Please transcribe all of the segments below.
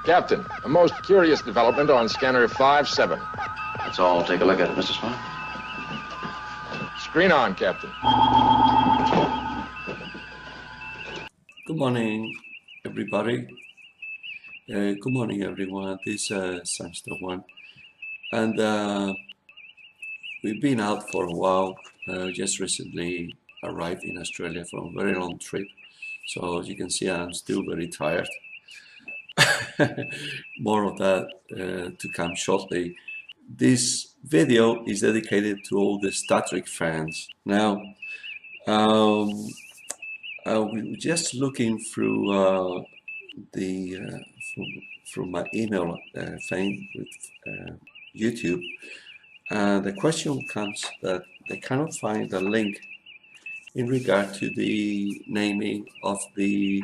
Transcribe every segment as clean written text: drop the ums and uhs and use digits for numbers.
Captain, a most curious development on scanner 5-7. Let's all take a look at it, Mr. Spock. Screen on, Captain. Good morning, everybody. Good morning, everyone. This is Samster One, and we've been out for a while. Just recently arrived in Australia from a very long trip, so as you can see, I'm still very tired. More of that to come shortly. This video is dedicated to all the Star Trek fans. Now, we're just looking through from my email thing with YouTube, and the question comes that they cannot find a link in regard to the naming of the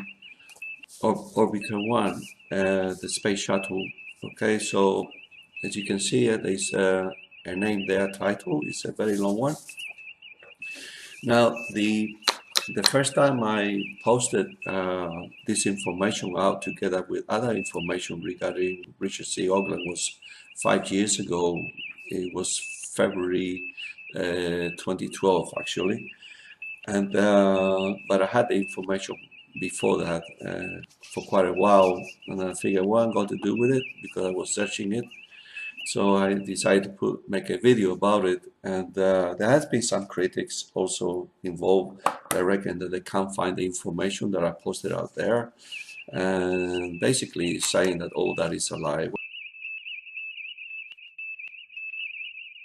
Orbiter 1, the space shuttle. Okay, so as you can see, there's a name there, title. It's a very long one. Now, the first time I posted this information out together with other information regarding Richard C. Hoagland was 5 years ago. It was February 2012, actually. And but I had the information before that for quite a while, and I figured what I'm going to do with it because I was searching it. So I decided to make a video about it, and there has been some critics also involved. I reckon that they can't find the information that I posted out there, and basically saying that all that is a lie.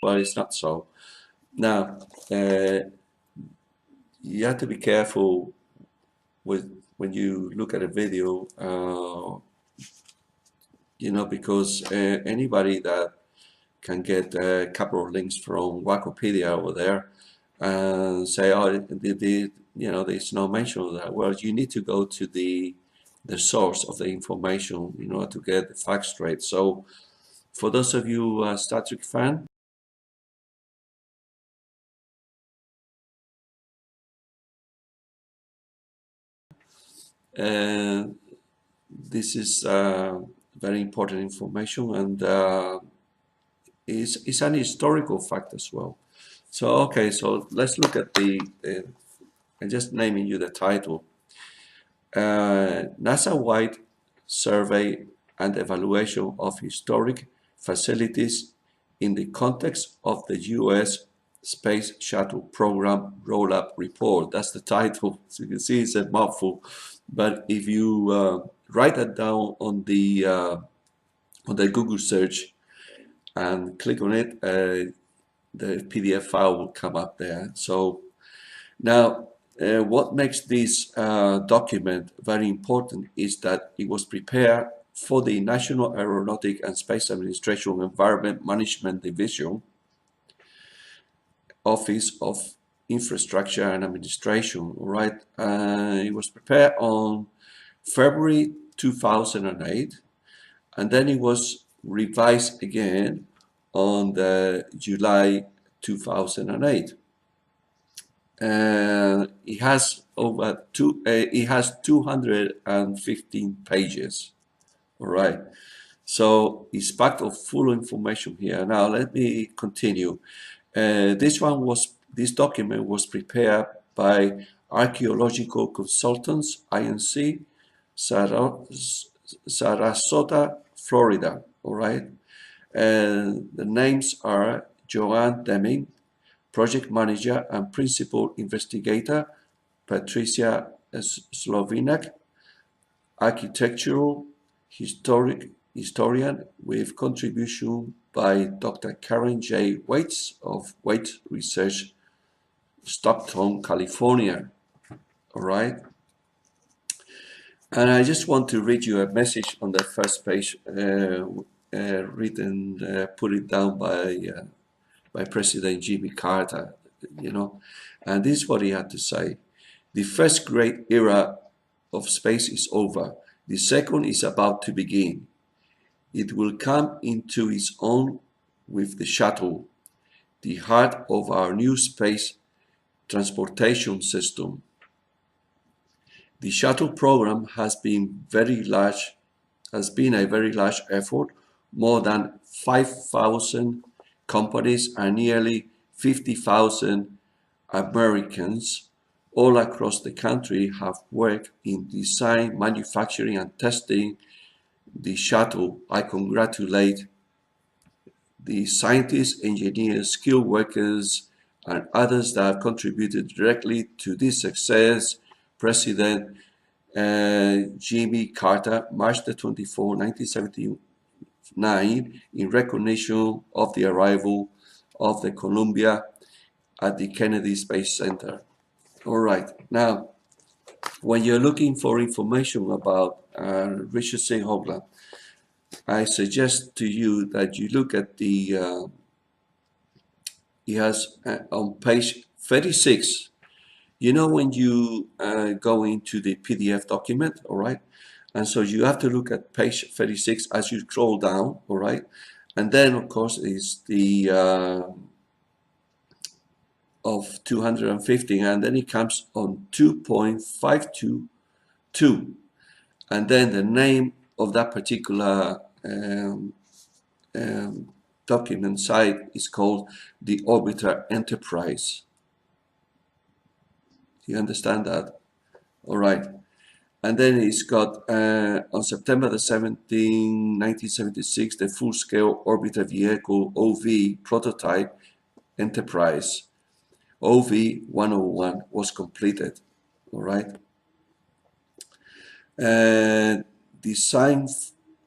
Well, it's not so. Now, you have to be careful with when you look at a video, you know, because anybody that can get a couple of links from Wikipedia over there and say, oh, you know, there's no mention of that. Well, you need to go to the source of the information in order to get the facts straight. So, for those of you Star Trek fan, this is very important information, and it's an historical fact as well. So okay, so let's look at the I'm just naming you the title. NASA-wide survey and evaluation of historic facilities in the context of the U.S. Space Shuttle Program Roll-Up Report. That's the title. So you can see it's a mouthful. But if you write that down on the Google search and click on it, the PDF file will come up there. So now, what makes this document very important is that it was prepared for the National Aeronautic and Space Administration Environment Management Division, Office of Infrastructure and Administration, right? It was prepared on February 2008, and then it was revised again on the July 2008. It has it has 215 pages. All right, so it's packed of full information here. Now let me continue. This document was prepared by Archaeological Consultants, INC, Sarasota, Florida. All right, and the names are Joanne Deming, Project Manager and Principal Investigator, Patricia Slovinak, Architectural Historian with contribution by Dr. Karen J. Waits of Waits Research, Stockton, California. All right. And I just want to read you a message on the first page, written, put it down by President Jimmy Carter, you know. And this is what he had to say. The first great era of space is over. The second is about to begin. It will come into its own with the shuttle, the heart of our new space transportation system. The shuttle program has been very large has been a very large effort. More than 5,000 companies and nearly 50,000 Americans all across the country have worked in design, manufacturing, and testing the shuttle. I congratulate the scientists, engineers, skilled workers, and others that have contributed directly to this success. President Jimmy Carter, March the 24th, 1979, in recognition of the arrival of the Columbia at the Kennedy Space Center. All right, now, when you're looking for information about Richard C. Hoagland, I suggest to you that you look at the, he has on page 36, you know when you go into the PDF document, all right? And so you have to look at page 36 as you scroll down, all right? And then, of course, is the of 250, and then it comes on 2.522. And then the name of that particular document site is called the Orbiter Enterprise. You understand that? All right. And then it's got, on September the 17th, 1976, the full-scale orbiter vehicle OV prototype Enterprise OV-101 was completed. All right. Designed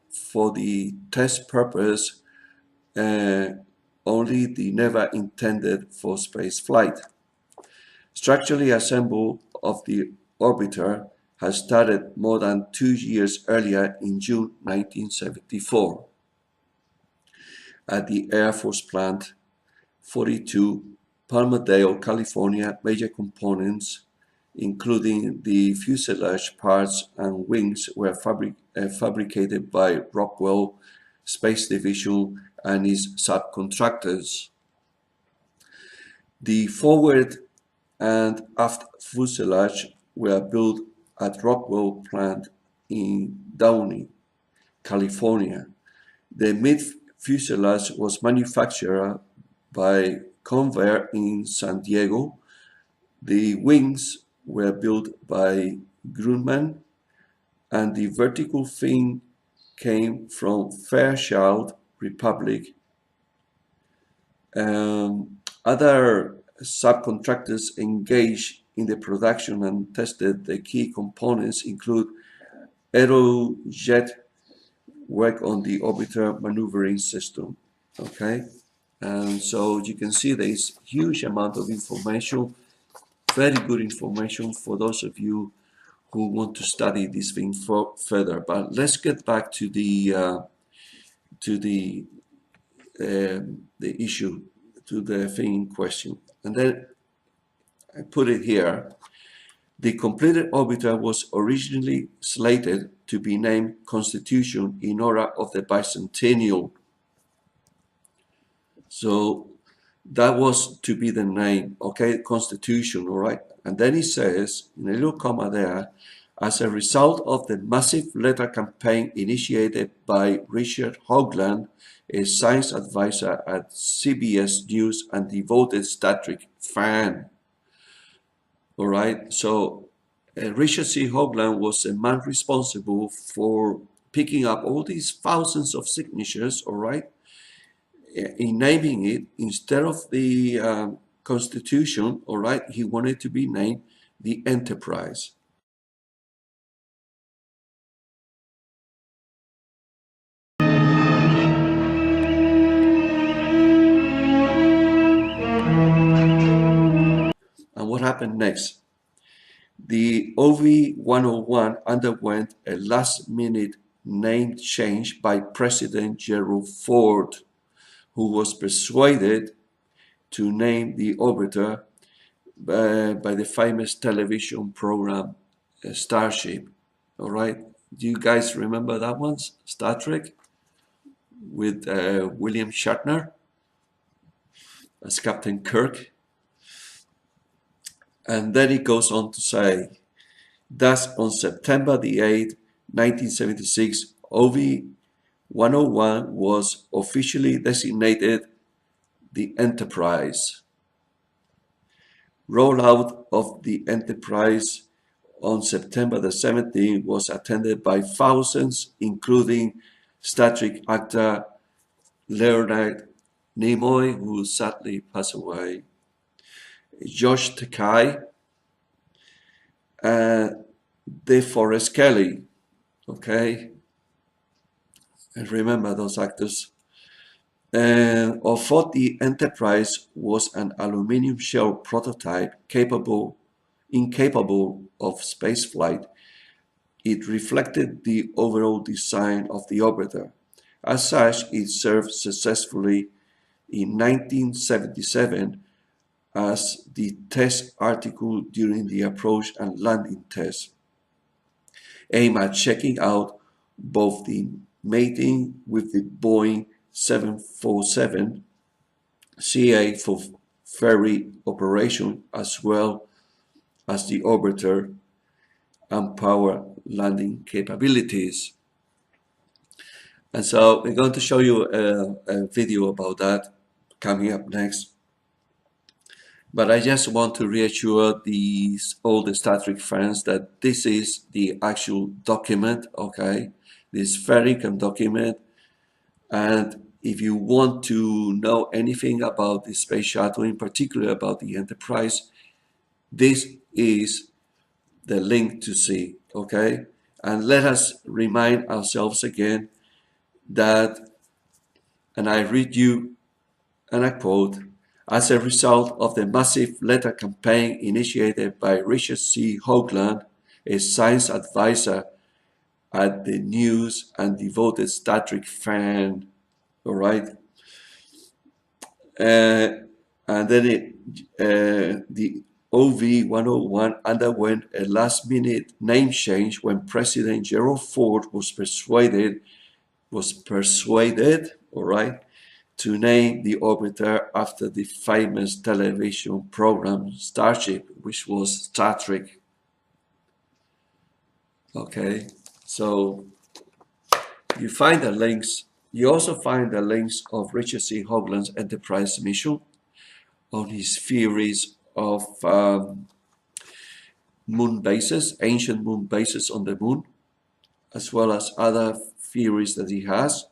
for the test purpose, only the never intended for space flight. Structurally assembled of the orbiter has started more than 2 years earlier in June 1974 at the Air Force Plant 42, Palmadale, California. Major components, including the fuselage parts and wings, were fabricated by Rockwell Space Division and its subcontractors. The forward and aft fuselage were built at Rockwell plant in Downey, California. The mid fuselage was manufactured by Convair in San Diego. The wings were built by Grumman, and the vertical fin came from Fairchild Republic. Other subcontractors engaged in the production and tested the key components include Aerojet work on the orbiter maneuvering system. Okay, and so you can see there is huge amount of information, very good information for those of you who want to study this thing further. But let's get back to the issue, to the thing in question. And then I put it here. The completed orbiter was originally slated to be named Constitution in honor of the bicentennial. So that was to be the name, okay, Constitution, all right? And then he says, in a little comma there, as a result of the massive letter campaign initiated by Richard Hoagland, a science advisor at CBS News and devoted Star Trek fan. All right, so Richard C. Hoagland was a man responsible for picking up all these thousands of signatures, all right, in naming it, instead of the Constitution, all right, he wanted to be named the Enterprise. And what happened next? The OV-101 underwent a last-minute name change by President Gerald Ford, who was persuaded to name the orbiter by the famous television program Starship. All right, do you guys remember that one? Star Trek with William Shatner as Captain Kirk. And then it goes on to say, thus on September the 8th, 1976, OV-101 was officially designated the Enterprise. Rollout of the Enterprise on September the 17th was attended by thousands, including Star Trek actor Leonard Nimoy, who sadly passed away, Josh Takei, and DeForest Kelly. Okay, and remember those actors. And although the Enterprise was an aluminum shell prototype incapable of spaceflight, it reflected the overall design of the orbiter. As such, it served successfully in 1977 as the test article during the approach and landing test, aimed at checking out both the mating with the Boeing 747 CA for ferry operation, as well as the orbiter and power landing capabilities. And so we're going to show you a video about that coming up next. But I just want to reassure all the Star Trek fans that this is the actual document, okay? This Ferricam document. And if you want to know anything about the space shuttle, in particular about the Enterprise, this is the link to see, okay? And let us remind ourselves again that, and I read you, and I quote, as a result of the massive letter campaign initiated by Richard Hoagland, a science advisor at the news and devoted Star Trek fan, all right? And then the OV-101 underwent a last-minute name change when President Gerald Ford was persuaded, all right, to name the orbiter after the famous television program Starship, which was Star Trek. Okay, so you find the links. You also find the links of Richard Hoagland's Enterprise mission, on his theories of moon bases, ancient moon bases on the moon, as well as other theories that he has.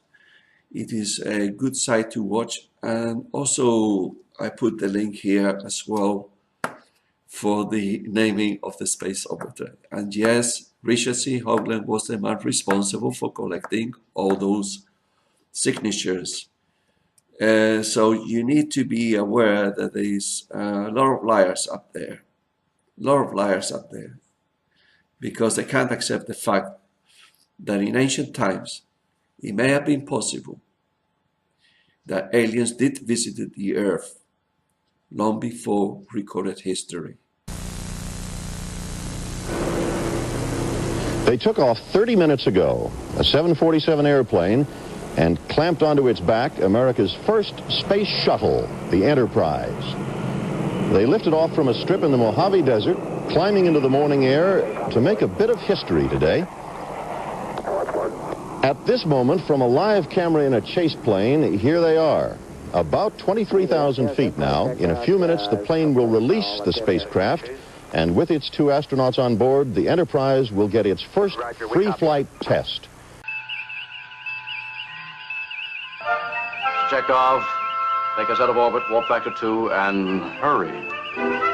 It is a good site to watch, and also I put the link here as well for the naming of the space orbiter. And yes, Richard Hoagland was the man responsible for collecting all those signatures. So you need to be aware that there is a lot of liars up there, because they can't accept the fact that in ancient times it may have been possible that aliens did visit the Earth long before recorded history. They took off 30 minutes ago, a 747 airplane, and clamped onto its back America's first space shuttle, the Enterprise. They lifted off from a strip in the Mojave Desert, climbing into the morning air to make a bit of history today. At this moment, from a live camera in a chase plane, here they are. About 23,000 feet now. In a few minutes, the plane will release the spacecraft, and with its two astronauts on board, the Enterprise will get its first free flight test. Checked off. Take us out of orbit, warp back to 2, and hurry.